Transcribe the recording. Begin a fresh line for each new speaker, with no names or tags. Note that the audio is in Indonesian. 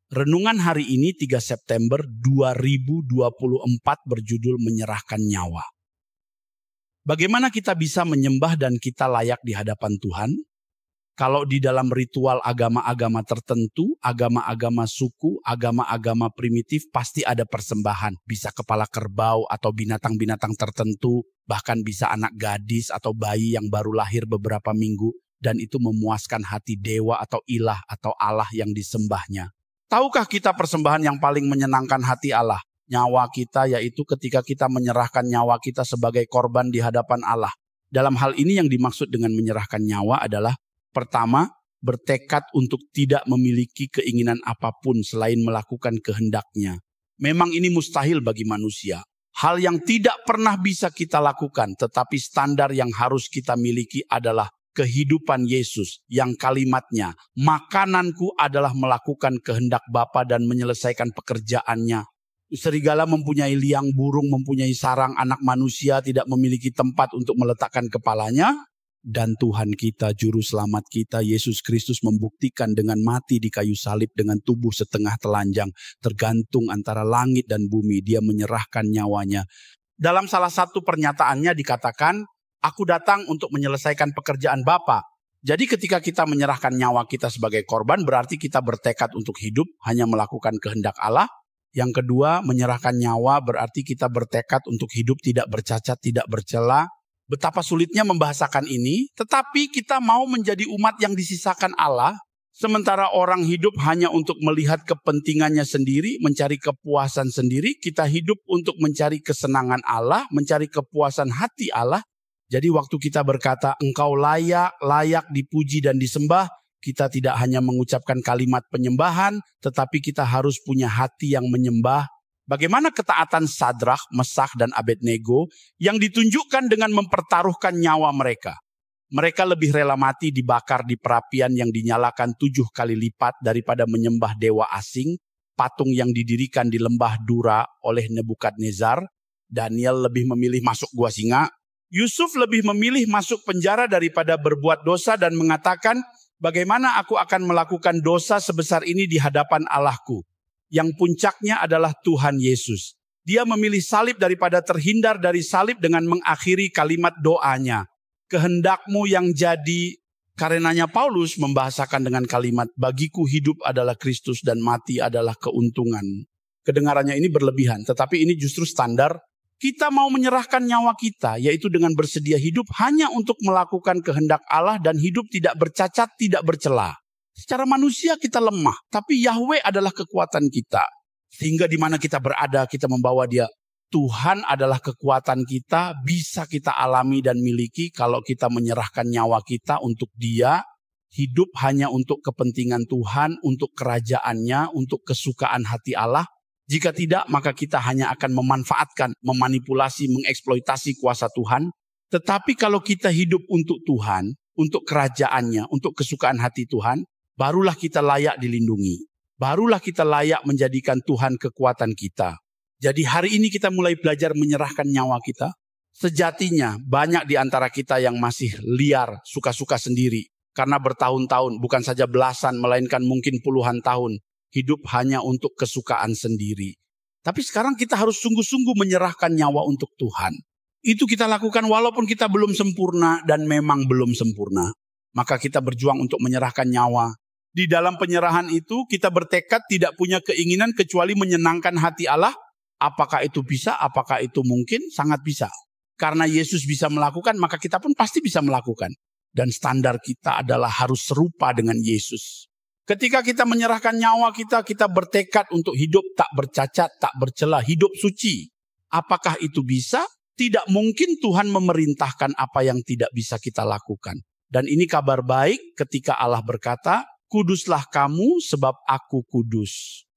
Renungan hari ini 3 September 2024 berjudul Menyerahkan Nyawa. Bagaimana kita bisa menyembah dan kita layak di hadapan Tuhan? Kalau di dalam ritual agama-agama tertentu, agama-agama suku, agama-agama primitif pasti ada persembahan. Bisa kepala kerbau atau binatang-binatang tertentu, bahkan bisa anak gadis atau bayi yang baru lahir beberapa minggu. Dan itu memuaskan hati dewa atau ilah atau Allah yang disembahnya. Tahukah kita persembahan yang paling menyenangkan hati Allah? Nyawa kita, yaitu ketika kita menyerahkan nyawa kita sebagai korban di hadapan Allah. Dalam hal ini yang dimaksud dengan menyerahkan nyawa adalah pertama, bertekad untuk tidak memiliki keinginan apapun selain melakukan kehendaknya. Memang ini mustahil bagi manusia. Hal yang tidak pernah bisa kita lakukan, tetapi standar yang harus kita miliki adalah kehidupan Yesus yang kalimatnya, makananku adalah melakukan kehendak Bapa dan menyelesaikan pekerjaannya. Serigala mempunyai liang, burung mempunyai sarang, anak manusia tidak memiliki tempat untuk meletakkan kepalanya. Dan Tuhan kita, Juru Selamat kita, Yesus Kristus membuktikan dengan mati di kayu salib dengan tubuh setengah telanjang, tergantung antara langit dan bumi, dia menyerahkan nyawanya. Dalam salah satu pernyataannya dikatakan, aku datang untuk menyelesaikan pekerjaan Bapa. Jadi ketika kita menyerahkan nyawa kita sebagai korban, berarti kita bertekad untuk hidup, hanya melakukan kehendak Allah. Yang kedua, menyerahkan nyawa berarti kita bertekad untuk hidup tidak bercacat, tidak bercela. Betapa sulitnya membahasakan ini, tetapi kita mau menjadi umat yang disisakan Allah, sementara orang hidup hanya untuk melihat kepentingannya sendiri, mencari kepuasan sendiri. Kita hidup untuk mencari kesenangan Allah, mencari kepuasan hati Allah. Jadi waktu kita berkata, engkau layak dipuji dan disembah, kita tidak hanya mengucapkan kalimat penyembahan, tetapi kita harus punya hati yang menyembah. Bagaimana ketaatan Sadrak, Mesak, dan Abednego yang ditunjukkan dengan mempertaruhkan nyawa mereka. Mereka lebih rela mati dibakar di perapian yang dinyalakan 7 kali lipat daripada menyembah dewa asing, patung yang didirikan di lembah Dura oleh Nebukadnezar. Daniel lebih memilih masuk gua singa. Yusuf lebih memilih masuk penjara daripada berbuat dosa dan mengatakan, bagaimana aku akan melakukan dosa sebesar ini di hadapan Allahku? Yang puncaknya adalah Tuhan Yesus. Dia memilih salib daripada terhindar dari salib dengan mengakhiri kalimat doanya. Kehendakmu yang jadi, karenanya Paulus membahasakan dengan kalimat, bagiku hidup adalah Kristus dan mati adalah keuntungan. Kedengarannya ini berlebihan, tetapi ini justru standar. Kita mau menyerahkan nyawa kita, yaitu dengan bersedia hidup hanya untuk melakukan kehendak Allah dan hidup tidak bercacat, tidak bercela. Secara manusia kita lemah, tapi Yahweh adalah kekuatan kita. Sehingga di mana kita berada, kita membawa dia. Tuhan adalah kekuatan kita, bisa kita alami dan miliki kalau kita menyerahkan nyawa kita untuk dia. Hidup hanya untuk kepentingan Tuhan, untuk kerajaannya, untuk kesukaan hati Allah. Jika tidak, maka kita hanya akan memanfaatkan, memanipulasi, mengeksploitasi kuasa Tuhan. Tetapi kalau kita hidup untuk Tuhan, untuk kerajaannya, untuk kesukaan hati Tuhan, barulah kita layak dilindungi. Barulah kita layak menjadikan Tuhan kekuatan kita. Jadi hari ini kita mulai belajar menyerahkan nyawa kita. Sejatinya banyak di antara kita yang masih liar, suka-suka sendiri. Karena bertahun-tahun, bukan saja belasan, melainkan mungkin puluhan tahun. Hidup hanya untuk kesukaan sendiri. Tapi sekarang kita harus sungguh-sungguh menyerahkan nyawa untuk Tuhan. Itu kita lakukan walaupun kita belum sempurna dan memang belum sempurna. Maka kita berjuang untuk menyerahkan nyawa. Di dalam penyerahan itu kita bertekad tidak punya keinginan kecuali menyenangkan hati Allah. Apakah itu bisa? Apakah itu mungkin? Sangat bisa. Karena Yesus bisa melakukan, maka kita pun pasti bisa melakukan. Dan standar kita adalah harus serupa dengan Yesus. Ketika kita menyerahkan nyawa kita, kita bertekad untuk hidup tak bercacat, tak bercela, hidup suci. Apakah itu bisa? Tidak mungkin Tuhan memerintahkan apa yang tidak bisa kita lakukan. Dan ini kabar baik ketika Allah berkata, kuduslah kamu sebab aku kudus.